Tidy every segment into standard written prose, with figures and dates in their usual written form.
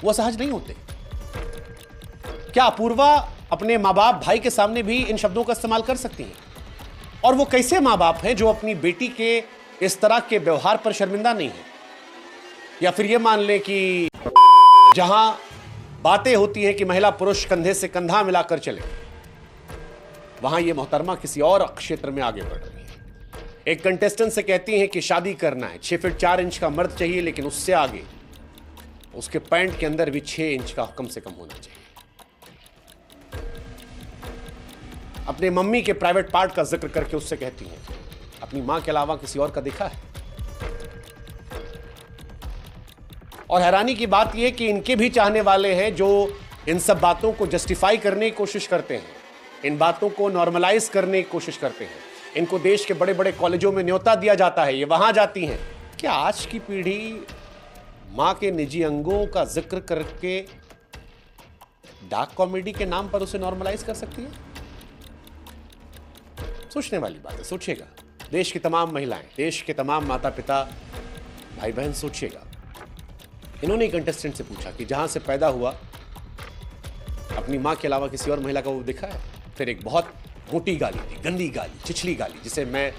वो असहज नहीं होते? क्या अपूर्वा अपने माँ बाप भाई के सामने भी इन शब्दों का इस्तेमाल कर सकती हैं? और वो कैसे माँ बाप हैं जो अपनी बेटी के इस तरह के व्यवहार पर शर्मिंदा नहीं है? या फिर ये मान लें कि जहां बातें होती हैं कि महिला पुरुष कंधे से कंधा मिलाकर चले, वहां ये मोहतरमा किसी और क्षेत्र में आगे बढ़ रही है। एक कंटेस्टेंट से कहती हैं कि शादी करना है, 6 फीट 4 इंच का मर्द चाहिए, लेकिन उससे आगे उसके पैंट के अंदर भी 6 इंच का कम से कम होना चाहिए। अपने मम्मी के प्राइवेट पार्ट का जिक्र करके उससे कहती हैं, अपनी मां के अलावा किसी और का देखा है? और हैरानी की बात यह कि इनके भी चाहने वाले हैं जो इन सब बातों को जस्टिफाई करने की कोशिश करते हैं, इन बातों को नॉर्मलाइज करने की कोशिश करते हैं। इनको देश के बड़े बड़े कॉलेजों में न्योता दिया जाता है, ये वहां जाती हैं। क्या आज की पीढ़ी मां के निजी अंगों का जिक्र करके डार्क कॉमेडी के नाम पर उसे नॉर्मलाइज कर सकती है? सोचने वाली बात है, सोचिएगा। देश की तमाम महिलाएं, देश के तमाम माता पिता, भाई बहन, सोचिएगा। इन्होंने कंटेस्टेंट से पूछा कि जहां से पैदा हुआ अपनी मां के अलावा किसी और महिला का वो दिखा है? फिर एक बहुत मोटी गाली दी, गंदी गाली, छिछली गाली, जिसे मैं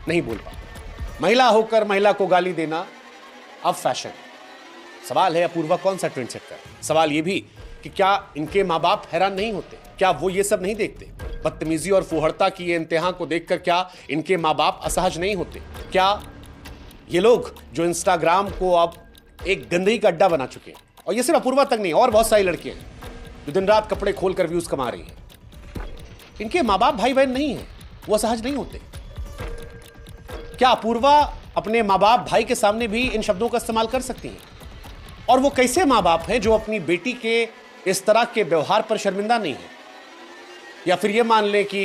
नहीं बोल पाता। महिला होकर महिला को गाली देना अब फैशन। सवाल है, अपूर्वा कौन सा ट्रेंड सेट कर? सवाल यह भी कि क्या इनके माँ बाप हैरान नहीं होते? क्या वो ये सब नहीं देखते? बदतमीजी और फुहड़ता की ये इंतहा को देखकर क्या इनके माँ बाप असहज नहीं होते? क्या ये लोग जो इंस्टाग्राम को अब एक गंदगी का अड्डा बना चुके हैं, और ये सिर्फ अपूर्वा तक नहीं, और बहुत सारी लड़कियां हैं जो दिन रात कपड़े खोलकर व्यूज कमा रही हैं, इनके माँ बाप भाई बहन नहीं है, वो असहज नहीं होते? क्या अपूर्वा अपने माँ बाप भाई के सामने भी इन शब्दों का इस्तेमाल कर सकती हैं? और वो कैसे माँ बाप हैं जो अपनी बेटी के इस तरह के व्यवहार पर शर्मिंदा नहीं है? या फिर ये मान लें कि